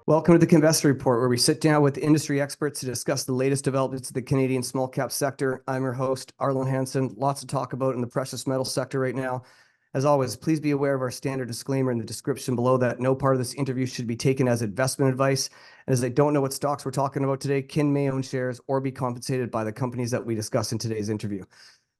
Welcome to the Kinvestor Report, where we sit down with industry experts to discuss the latest developments of the Canadian small cap sector. I'm your host, Arlen Hansen. Lots to talk about in the precious metal sector right now. As always, please be aware of our standard disclaimer in the description below that no part of this interview should be taken as investment advice. And as I don't know what stocks we're talking about today, Kin may own shares or be compensated by the companies that we discuss in today's interview.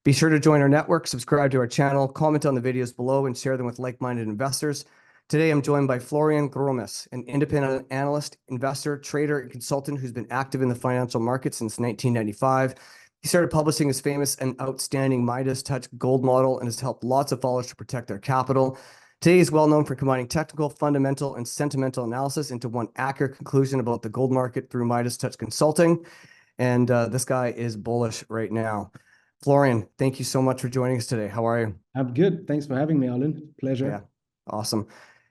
Be sure to join our network, subscribe to our channel, comment on the videos below, and share them with like-minded investors. Today, I'm joined by Florian Grummes, an independent analyst, investor, trader, and consultant who's been active in the financial market since 1995. He started publishing his famous and outstanding Midas Touch gold model and has helped lots of followers to protect their capital. Today, he's well known for combining technical, fundamental, and sentimental analysis into one accurate conclusion about the gold market through Midas Touch Consulting. And this guy is bullish right now. Florian, thank you so much for joining us today. How are you? I'm good. Thanks for having me, Arlen. Pleasure. Yeah, awesome.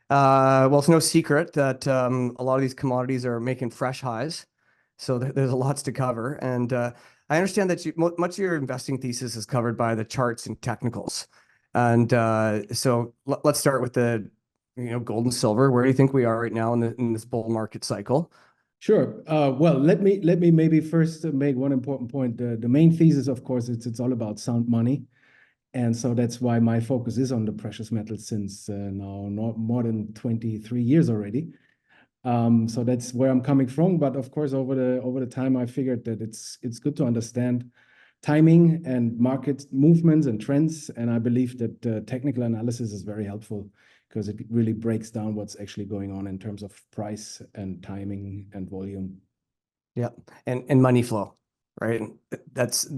Well, it's no secret that a lot of these commodities are making fresh highs. So there's lots to cover. And I understand that much of your investing thesis is covered by the charts and technicals. And so let's start with the gold and silver. Where do you think we are right now in this bull market cycle? Sure. Well, let me maybe first make one important point. The main thesis, of course, it's all about sound money. And so that's why my focus is on the precious metals since now not more than 23 years already. So that's where I'm coming from. But of course, over the time, I figured that it's good to understand timing and market movements and trends. And I believe that technical analysis is very helpful because it really breaks down what's actually going on in terms of price and timing and volume. Yeah, and money flow. Right. That's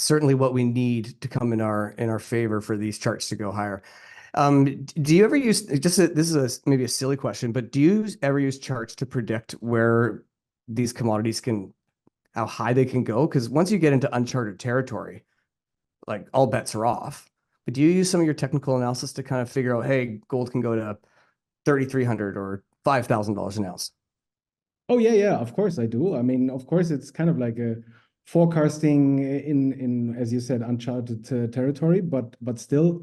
certainly what we need to come in our favor for these charts to go higher. Do you ever use this is maybe a silly question, but do you ever use charts to predict where these commodities how high they can go? Because once you get into uncharted territory, like all bets are off. But do you use some of your technical analysis to kind of figure out, hey, gold can go to 3,300 or $5,000 an ounce? Oh yeah, of course I do. I mean, of course it's kind of like a forecasting in as you said, uncharted territory, but still,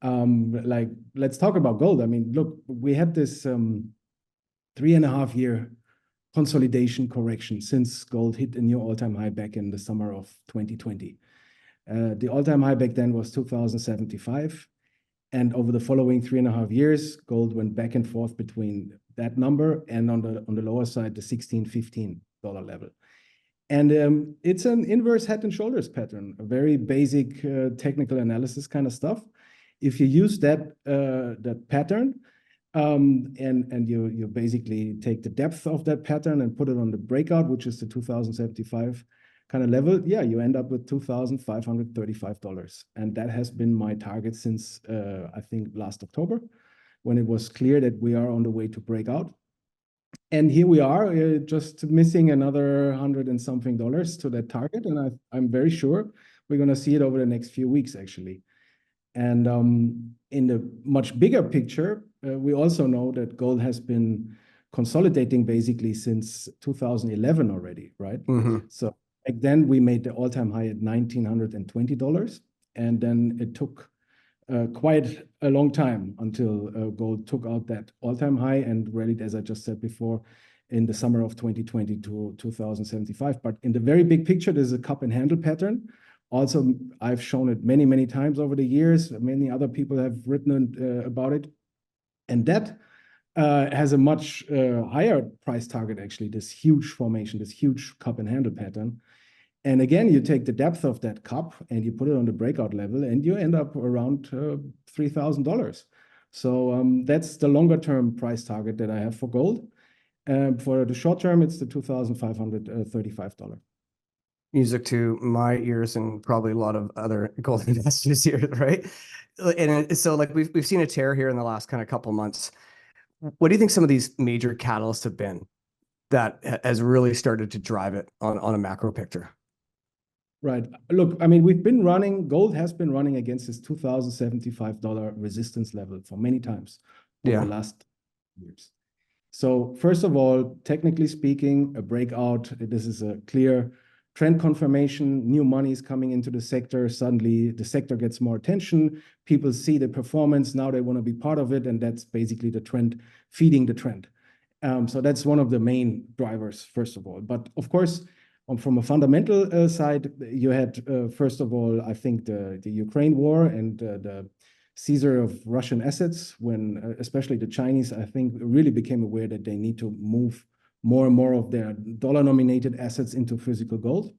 like let's talk about gold. I mean, look, we had this 3.5 year consolidation correction since gold hit a new all-time high back in the summer of 2020. The all-time high back then was 2,075, and over the following 3.5 years, gold went back and forth between that number and on the lower side, the $16-15 level. And it's an inverse head and shoulders pattern, a very basic technical analysis kind of stuff. If you use that pattern and you basically take the depth of that pattern and put it on the breakout, which is the 2075 kind of level, yeah, you end up with $2,535. And that has been my target since I think last October, when it was clear that we are on the way to break out. And here we are, just missing another $100 and something to that target. And I'm very sure we're going to see it over the next few weeks, actually. And in the much bigger picture, we also know that gold has been consolidating basically since 2011 already, right? Mm-hmm. So back then we made the all-time high at $1,920. And then it took quite a long time until gold took out that all-time high and rallied, as I just said before, in the summer of 2020 to 2075. But in the very big picture, there's a cup and handle pattern. Also, I've shown it many, many times over the years. Many other people have written about it. And that has a much higher price target, actually, this huge formation, this huge cup and handle pattern. And again, you take the depth of that cup and you put it on the breakout level and you end up around $3,000. So that's the longer term price target that I have for gold. For the short term, it's the $2,535. Music to my ears and probably a lot of other gold investors here, right? And so like we've seen a tear here in the last kind of couple of months. What do you think some of these major catalysts have been that has really started to drive it on a macro picture? Right. Look, I mean, gold has been running against this $2,075 resistance level for many times over the last years. So first of all, technically speaking, a breakout, this is a clear trend confirmation, new money is coming into the sector. Suddenly the sector gets more attention. People see the performance. Now they want to be part of it. And that's basically the trend, feeding the trend. So that's one of the main drivers, first of all. But of course, from a fundamental side, you had, first of all, I think the Ukraine war and the seizure of Russian assets, when especially the Chinese, I think, really became aware that they need to move more and more of their dollar-nominated assets into physical gold.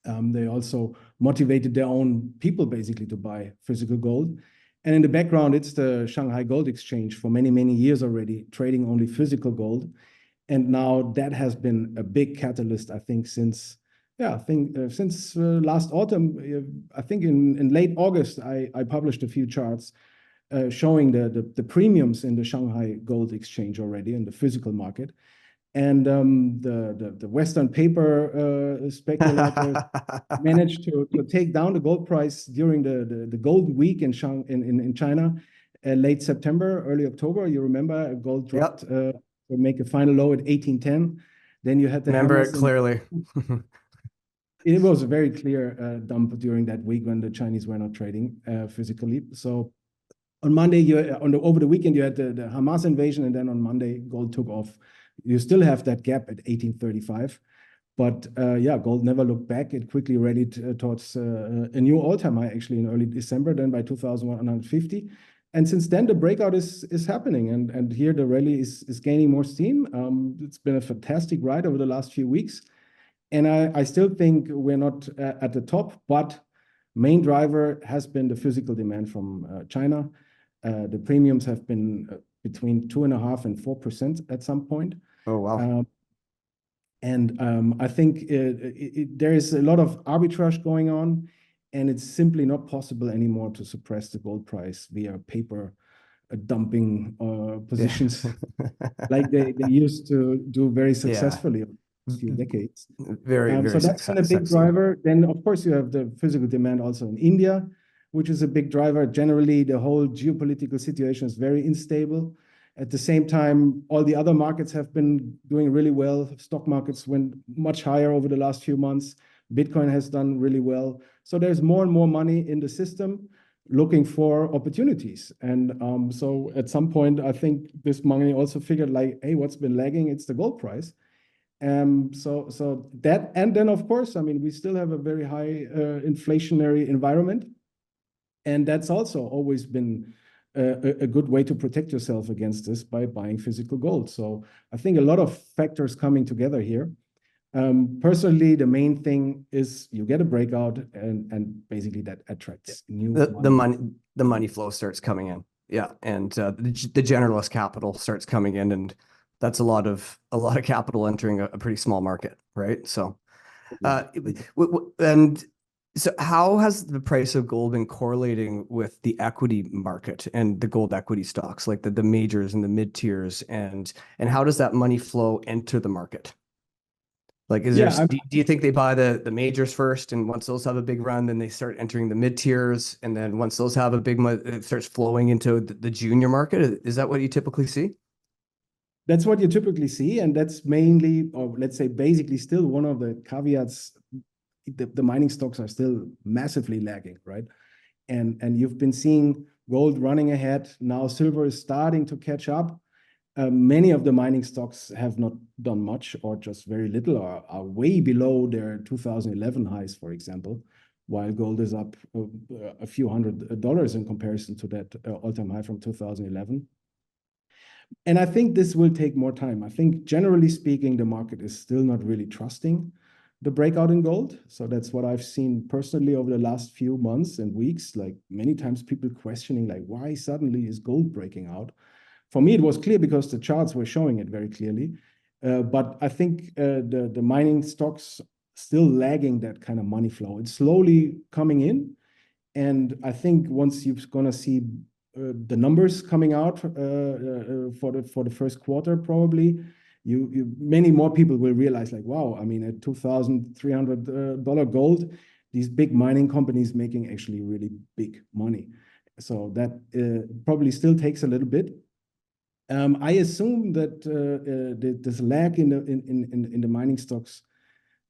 They also motivated their own people basically to buy physical gold. And in the background, it's the Shanghai Gold Exchange for many, many years already, trading only physical gold. And now that has been a big catalyst, I think, since last autumn. I think in late August, I published a few charts showing the premiums in the Shanghai Gold Exchange already in the physical market. And the Western paper speculators managed to take down the gold price during the gold week in China, late September, early October. You remember gold dropped to make a final low at 1810. Then you had the remember hammers it clearly. It was a very clear dump during that week when the Chinese were not trading physically. So on Monday, over the weekend, you had the Hamas invasion, and then on Monday, gold took off. You still have that gap at 1835. But yeah, gold never looked back. It quickly rallied towards a new all-time high, actually, in early December, then by 2,150. And since then, the breakout is happening. And here the rally is gaining more steam. It's been a fantastic ride over the last few weeks. And I still think we're not at the top, but main driver has been the physical demand from China. The premiums have been between 2.5% and 4% at some point. Oh, wow. I think there is a lot of arbitrage going on, and it's simply not possible anymore to suppress the gold price via paper dumping positions like they used to do very successfully over the few decades. Very so that's been a big driver. Then, of course, you have the physical demand also in India, which is a big driver. Generally, the whole geopolitical situation is very unstable. At the same time, all the other markets have been doing really well. Stock markets went much higher over the last few months. Bitcoin has done really well. So there's more and more money in the system looking for opportunities. And so at some point, I think this money also figured like, hey, what's been lagging? It's the gold price. So that, and then of course, I mean, we still have a very high inflationary environment. And that's also always been a good way to protect yourself against this by buying physical gold. So I think a lot of factors coming together here. Personally, the main thing is you get a breakout, and basically that attracts new the money flow starts coming in. Yeah, and the generalist capital starts coming in, and that's a lot of capital entering a pretty small market, right? So, and so how has the price of gold been correlating with the equity market and the gold equity stocks, like the majors and the mid tiers, and how does that money flow enter the market? Like, do you think they buy the majors first, and once those have a big run, then they start entering the mid tiers, and then once those have a big, it starts flowing into the junior market? Is that what you typically see? That's what you typically see, and that's mainly, or let's say basically still one of the caveats. The mining stocks are still massively lagging, right? And you've been seeing gold running ahead. Now silver is starting to catch up. Many of the mining stocks have not done much or just very little, or are way below their 2011 highs, for example, while gold is up a few $100 in comparison to that all-time high from 2011. And I think this will take more time. I think generally speaking, the market is still not really trusting the breakout in gold. So that's what I've seen personally over the last few months and weeks, like many times people questioning like, why suddenly is gold breaking out? For me, it was clear because the charts were showing it very clearly. But I think the mining stocks still lagging that kind of money flow. It's slowly coming in. And I think once you're going to see the numbers coming out for the first quarter, probably, many more people will realize like, wow, I mean, at $2,300 gold, these big mining companies making actually really big money. So that probably still takes a little bit. I assume that this lag in the mining stocks,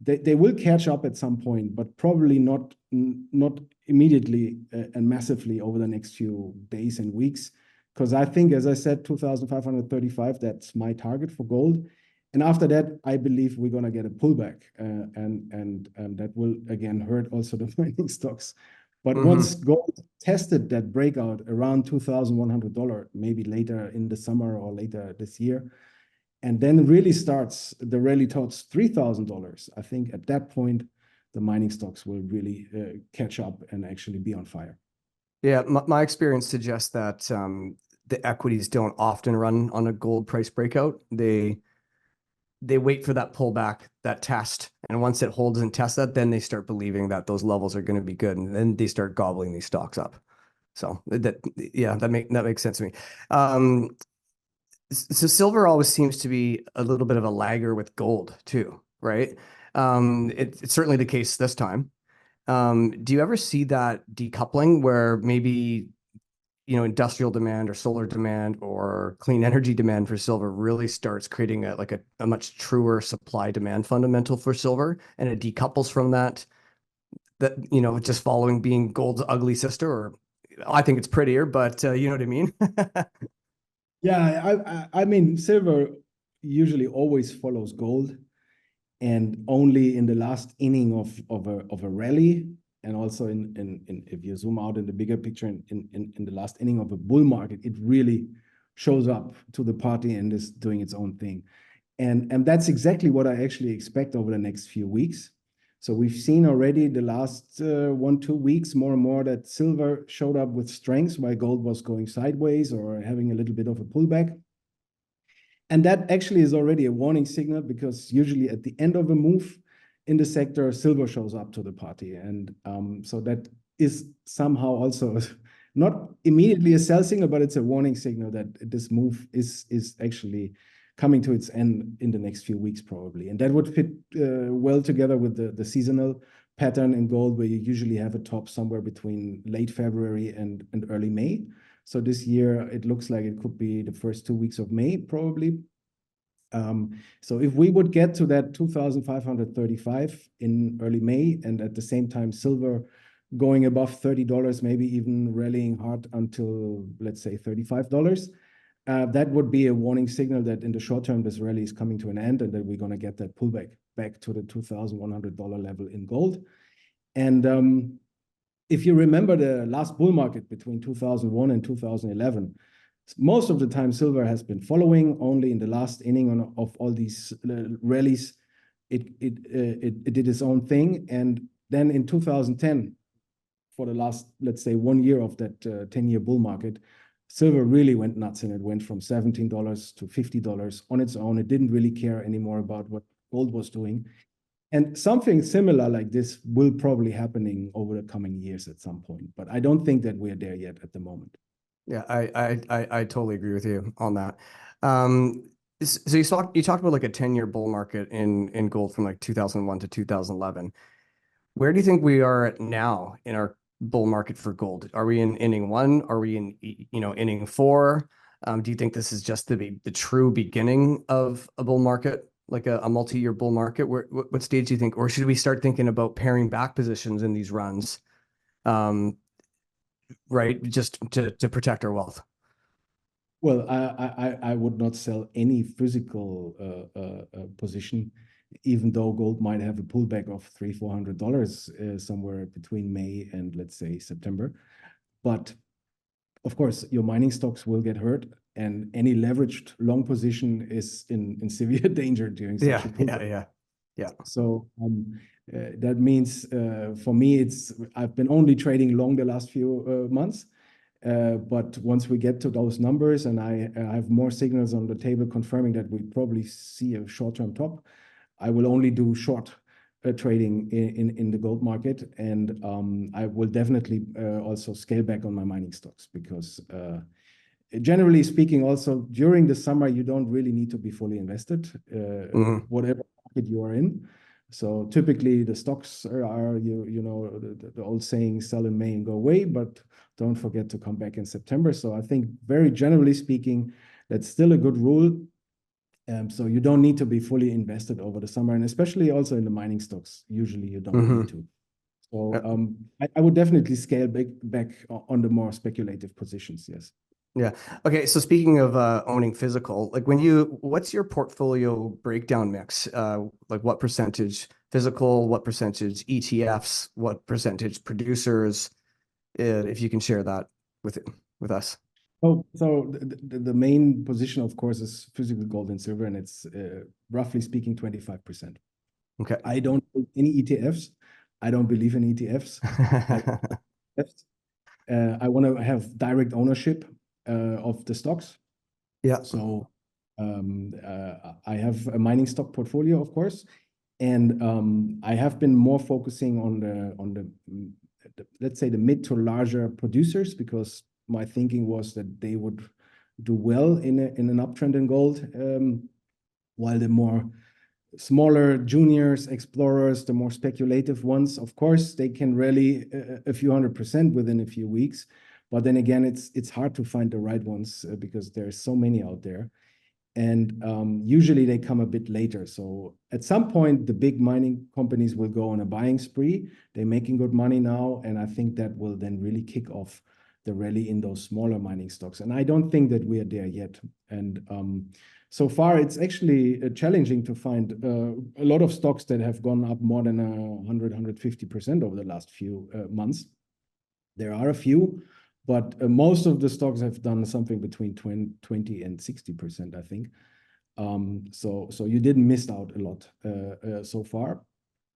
they will catch up at some point, but probably not immediately and massively over the next few days and weeks. because I think, as I said, 2,535, that's my target for gold. And after that, I believe we're going to get a pullback, and that will again hurt also the mining stocks. But once gold tested that breakout around $2,100, maybe later in the summer or later this year, and then really starts the rally towards $3,000, I think at that point, the mining stocks will really catch up and actually be on fire. Yeah, my experience suggests that the equities don't often run on a gold price breakout. They wait for that pullback, that test, and once it holds and tests that, then they start believing that those levels are going to be good, and then they start gobbling these stocks up. So that makes sense to me. So silver always seems to be a little bit of a lagger with gold too, right? It's certainly the case this time. Do you ever see that decoupling where maybe, industrial demand or solar demand or clean energy demand for silver really starts creating a much truer supply demand fundamental for silver, and it decouples from that, just following being gold's ugly sister? Or I think it's prettier, but you know what I mean? Yeah, I mean, silver usually always follows gold, and only in the last inning of a rally, and also in if you zoom out in the bigger picture, in the last inning of a bull market, it really shows up to the party and is doing its own thing. And that's exactly what I actually expect over the next few weeks. So we've seen already the last 1-2 weeks more and more that silver showed up with strength while gold was going sideways or having a little bit of a pullback. And that actually is already a warning signal, because usually at the end of a move in the sector, silver shows up to the party. And so that is somehow also not immediately a sell signal, but it's a warning signal that this move is actually coming to its end in the next few weeks, probably. And that would fit well together with the seasonal pattern in gold, where you usually have a top somewhere between late February and early May. So this year, it looks like it could be the first 2 weeks of May, probably. So if we would get to that 2,535 in early May, and at the same time, silver going above $30, maybe even rallying hard until, let's say, $35, that would be a warning signal that in the short term, this rally is coming to an end, and that we're going to get that pullback back to the $2,100 level in gold. And if you remember the last bull market between 2001 and 2011, most of the time silver has been following. Only in the last inning of all these rallies, it did its own thing. And then in 2010, for the last, let's say, 1 year of that 10-year bull market, silver really went nuts, and it went from $17 to $50 on its own. It didn't really care anymore about what gold was doing. And something similar like this will probably happening over the coming years at some point, but I don't think that we're there yet at the moment. Yeah, I totally agree with you on that. So you talked about like a 10-year bull market in gold from like 2001 to 2011. Where do you think we are at now in our bull market for gold? Are we in inning 1? Are we in inning 4? Do you think this is just the true beginning of a bull market, like a multi-year bull market? What stage do you think, or should we start thinking about paring back positions in these runs, right, just to protect our wealth? Well, I would not sell any physical position, even though gold might have a pullback of $300-400 somewhere between May and, let's say, September. But of course, your mining stocks will get hurt, and any leveraged long position is in severe danger during such a pullback. Yeah. So that means for me, I've been only trading long the last few months. But once we get to those numbers, and I have more signals on the table confirming that we probably see a short-term top, I will only do short trading in the gold market. And I will definitely also scale back on my mining stocks, because generally speaking, also during the summer, you don't really need to be fully invested, whatever market you are in. So typically the stocks are the old saying, sell in May and go away, but don't forget to come back in September. So I think very generally speaking, that's still a good rule. So you don't need to be fully invested over the summer, and especially also in the mining stocks, usually you don't need to. So I would definitely scale back on the more speculative positions, yes. Yeah. Okay. So speaking of owning physical, like what's your portfolio breakdown mix? Like what percentage physical, what percentage ETFs, what percentage producers? If you can share that with with us. Oh, so the main position, of course, is physical gold and silver, and it's roughly speaking 25%. Okay. I don't do any ETFs. I don't believe in ETFs. I, I want to have direct ownership of the stocks. Yeah. So I have a mining stock portfolio, of course, and I have been more focusing on the let's say the mid to larger producers, because my thinking was that they would do well in an uptrend in gold, while the more smaller juniors, explorers, the more speculative ones, of course, they can rally a few 100% within a few weeks. But then again, it's hard to find the right ones because there's so many out there. And usually they come a bit later. So at some point, the big mining companies will go on a buying spree. They're making good money now. And I think that will then really kick off the rally in those smaller mining stocks. And I don't think that we are there yet. And so far, it's actually challenging to find a lot of stocks that have gone up more than 100, 150% over the last few months. There are a few, but most of the stocks have done something between 20 and 60%, I think. So you didn't miss out a lot so far.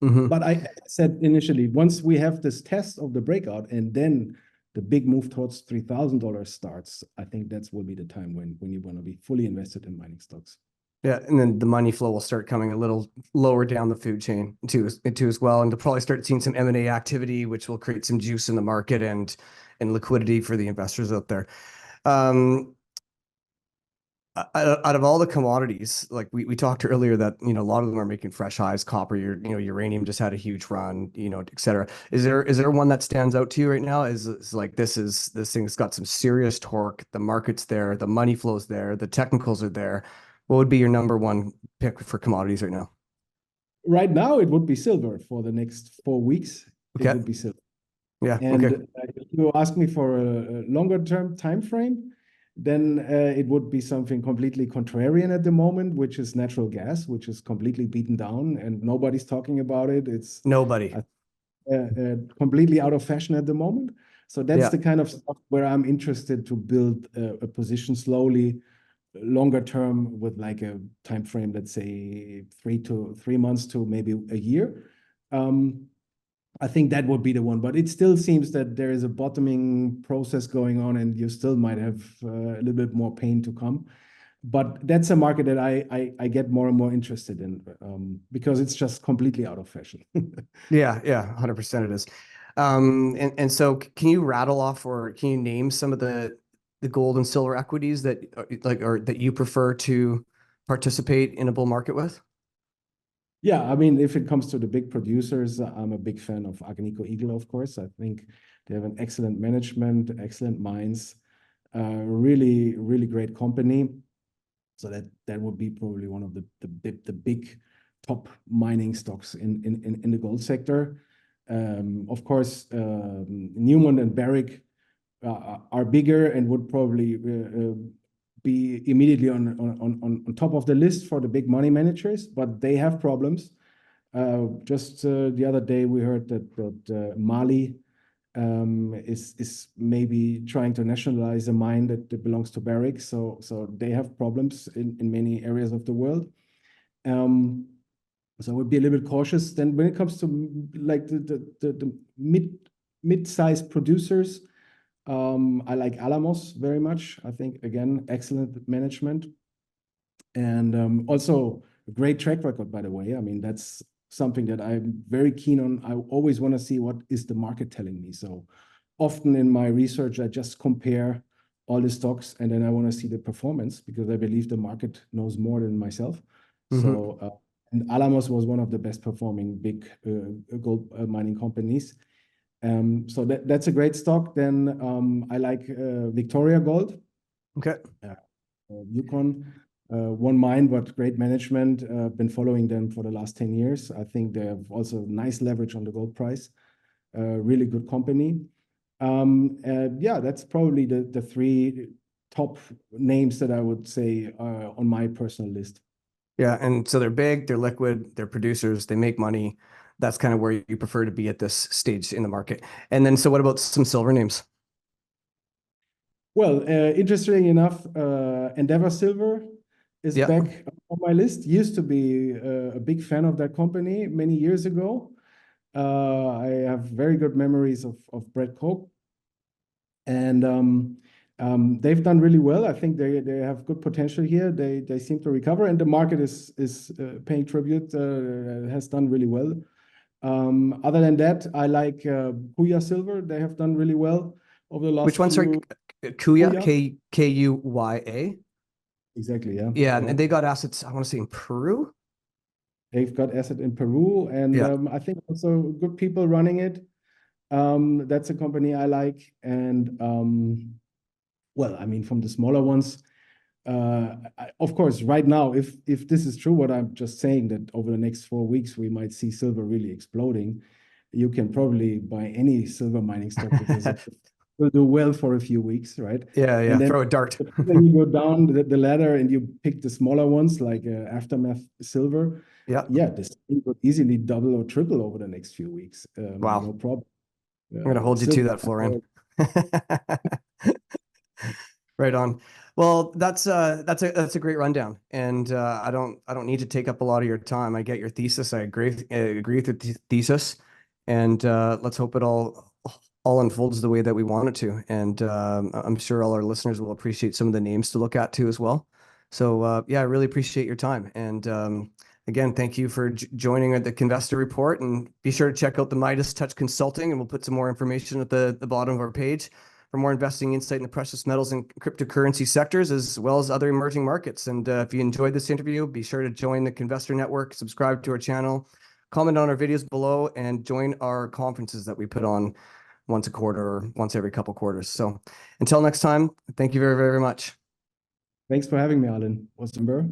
Mm-hmm. But I said initially, once we have this test of the breakout and then the big move towards $3,000 starts, I think that's will be the time when you want to be fully invested in mining stocks. Yeah, and then the money flow will start coming a little lower down the food chain too as well, and to probably start seeing some M&A activity, which will create some juice in the market and liquidity for the investors out there. Out of all the commodities, like we talked earlier that, a lot of them are making fresh highs. Copper, uranium just had a huge run, et cetera. Is there one that stands out to you right now? Is like this thing's got some serious torque. The market's there, the money flows there, the technicals are there. What would be your number one pick for commodities right now? Right now, it would be silver for the next 4 weeks. It Okay. would be silver. Yeah. And Okay. if you ask me for a longer term time frame, then it would be something completely contrarian at the moment, which is natural gas, which is completely beaten down and nobody's talking about it. It's Nobody. completely out of fashion at the moment. So that's Yeah. the kind of stuff where I'm interested to build a position slowly, longer term, with like a time frame, let's say 3 months to maybe a year. I think that would be the one, but it still seems that there is a bottoming process going on, and you still might have a little bit more pain to come. But that's a market that I get more and more interested in because it's just completely out of fashion. Yeah. Yeah. 100% it is. And so can you rattle off or can you name some of the gold and silver equities that or that you prefer to participate in a bull market with? Yeah, I mean, if it comes to the big producers, I'm a big fan of Agnico Eagle, of course. I think they have an excellent management, excellent mines, really, really great company. So that would be probably one of the big top mining stocks in the gold sector. Of course, Newmont and Barrick are bigger and would probably be immediately on top of the list for the big money managers, but they have problems. Just the other day, we heard that Mali is maybe trying to nationalize a mine that belongs to Barrick. So they have problems in many areas of the world. So I would be a little bit cautious. Then when it comes to like the mid-sized producers, I like Alamos very much. I think, again, excellent management. And also a great track record, by the way. I mean, that's something that I'm very keen on. I always want to see what is the market telling me. So often in my research, I just compare all the stocks and then I want to see the performance because I believe the market knows more than myself. So, and Alamos was one of the best performing big gold mining companies. So that's a great stock. Then I like Victoria Gold. Okay. Yukon, one mine, but great management. Been following them for the last 10 years. I think they have also nice leverage on the gold price. Really good company. Yeah, that's probably the three top names that I would say are on my personal list. Yeah, and so they're big, they're liquid, they're producers, they make money. That's kind of where you prefer to be at this stage in the market. And then, so what about some silver names? Well, interestingly enough, Endeavor Silver is Yeah. back on my list. Used to be a big fan of that company many years ago. I have very good memories of Brett Koch, and they've done really well. I think they have good potential here. They seem to recover, and the market is paying tribute. Has done really well. Other than that, I like Kuya Silver. They have done really well over the last Which one's few. Kuya, Kuya. Kuya? Exactly, yeah. Yeah, Yeah. and they got assets, I want to say in Peru. They've got asset in Peru, and Yeah. I think also good people running it. That's a company I like. And well, I mean, from the smaller ones, of course, right now, if this is true, what I'm just saying, that over the next 4 weeks we might see silver really exploding, you can probably buy any silver mining stock because it will do well for a few weeks, right? Yeah, And then throw a dart. then you go down the ladder and you pick the smaller ones like Aftermath Silver. Yeah. Yeah, this thing could easily double or triple over the next few weeks. Wow. No problem. I'm going to hold you to that, Florian. Right on. Well, that's a great rundown, and I don't need to take up a lot of your time. I get your thesis. I agree with your thesis, and let's hope it all unfolds the way that we want it to. And I'm sure all our listeners will appreciate some of the names to look at too as well. So yeah, I really appreciate your time. And again, thank you for joining the Kinvestor Report. And be sure to check out the Midas Touch Consulting, and we'll put some more information at the bottom of our page for more investing insight in the precious metals and cryptocurrency sectors, as well as other emerging markets. And if you enjoyed this interview, be sure to join the Kinvestor Network, subscribe to our channel, comment on our videos below, and join our conferences that we put on once a quarter or once every couple quarters. So until next time, thank you very, very much. Thanks for having me, Arlen. Awesome, bro.